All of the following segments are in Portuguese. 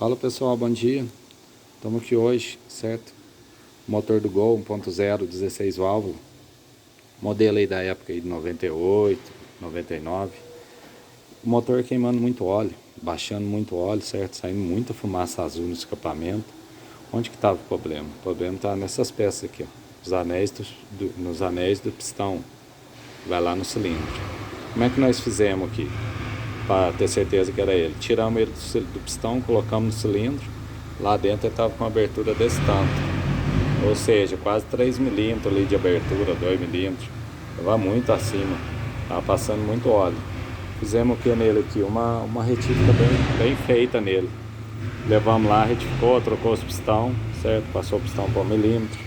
Fala pessoal, bom dia. Estamos aqui hoje, certo? Motor do Gol 1.0, 16 válvulas. Modelo aí da época aí de 98, 99. O motor queimando muito óleo, baixando muito óleo, certo? Saindo muita fumaça azul no escapamento. Onde que estava o problema? O problema está nessas peças aqui, ó. Nos anéis do pistão. Vai lá no cilindro. Como é que nós fizemos aqui? Para ter certeza que era ele. Tiramos ele do pistão, colocamos no cilindro. Lá dentro ele estava com uma abertura desse tanto. Ou seja, quase 3 milímetros ali de abertura, 2 milímetros. Estava muito acima. Estava passando muito óleo. Fizemos aqui nele aqui, uma retífica bem feita nele. Levamos lá, retificou, trocou os pistão, certo? Passou o pistão para 1 milímetro.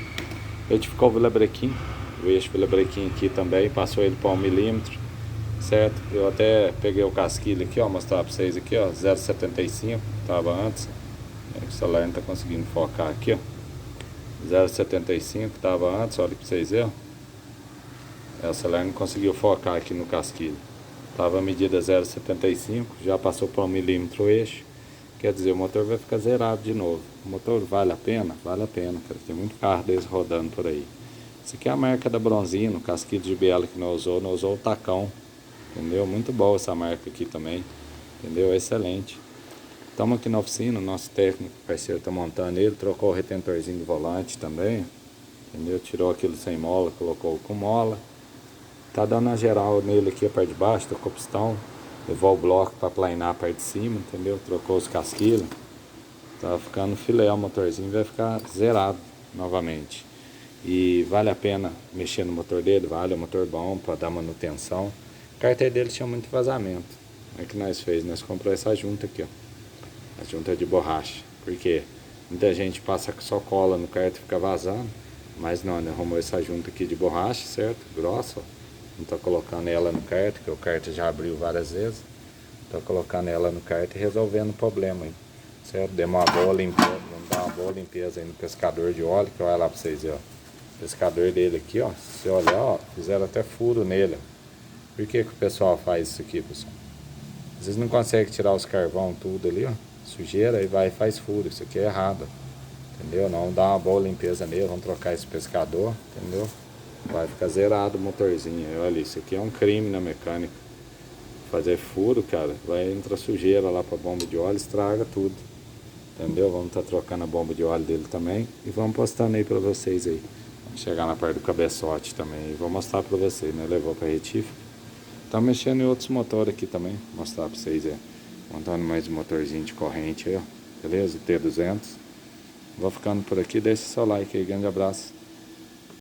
Retificou o vilebrequim. O eixo vilebrequim aqui também, passou ele para 1 milímetro. Certo? Eu até peguei o casquilho aqui, ó, mostrar pra vocês aqui, ó, 0,75, tava antes. O celular não tá conseguindo focar aqui, ó. 0,75 tava antes, olha pra vocês verem, ó. O celular não conseguiu focar aqui no casquilho. Tava a medida 0,75, já passou para 1 milímetro o eixo. Quer dizer, o motor vai ficar zerado de novo. O motor vale a pena? Vale a pena, cara. Tem muito carro desse rodando por aí. Isso aqui é a marca da Bronzino, casquilho de biela que não usou o tacão. Entendeu? Muito boa essa marca aqui também. Entendeu? Excelente. Estamos aqui na oficina, o nosso técnico, parceiro, está montando ele. Trocou o retentorzinho do volante também. Entendeu? Tirou aquilo sem mola, colocou com mola. Tá dando a geral nele aqui a parte de baixo, trocou o pistão. Levou o bloco para planar a parte de cima, entendeu? Trocou os casquilhos. Tá ficando filé, o motorzinho vai ficar zerado novamente. E vale a pena mexer no motor dele? Vale, é um motor bom para dar manutenção. A carteira dele tinha muito vazamento. O que nós fez? Nós compramos essa junta aqui, ó. A junta de borracha. Porque muita gente passa só cola no kart e fica vazando. Mas não, nós arrumamos essa junta aqui de borracha, certo? Grossa, ó. Não tô colocando ela no kart, porque o kart já abriu várias vezes. Tô colocando ela no kart e resolvendo o problema aí. Certo? Demos uma boa limpeza, vamos dar uma boa limpeza aí no pescador de óleo, que olha lá pra vocês verem, ó. O pescador dele aqui, ó. Se você olhar, ó, fizeram até furo nele, ó. Por que o pessoal faz isso aqui, pessoal? Às vezes não consegue tirar os carvão tudo ali, ó. Sujeira, e vai e faz furo. Isso aqui é errado. Entendeu? Não dá uma boa limpeza nele. Vamos trocar esse pescador, entendeu? Vai ficar zerado o motorzinho. Olha, isso aqui é um crime na mecânica. Fazer furo, cara, vai entrar sujeira lá pra bomba de óleo, estraga tudo. Entendeu? Vamos estar trocando a bomba de óleo dele também. E vamos postando aí pra vocês aí. Vamos chegar na parte do cabeçote também. E vou mostrar pra vocês, né? Levou pra retífica. Tá mexendo em outros motores aqui também, vou mostrar pra vocês aí. Montando mais um motorzinho de corrente aí, ó. Beleza? T200. Vou ficando por aqui, deixa seu like aí, grande abraço.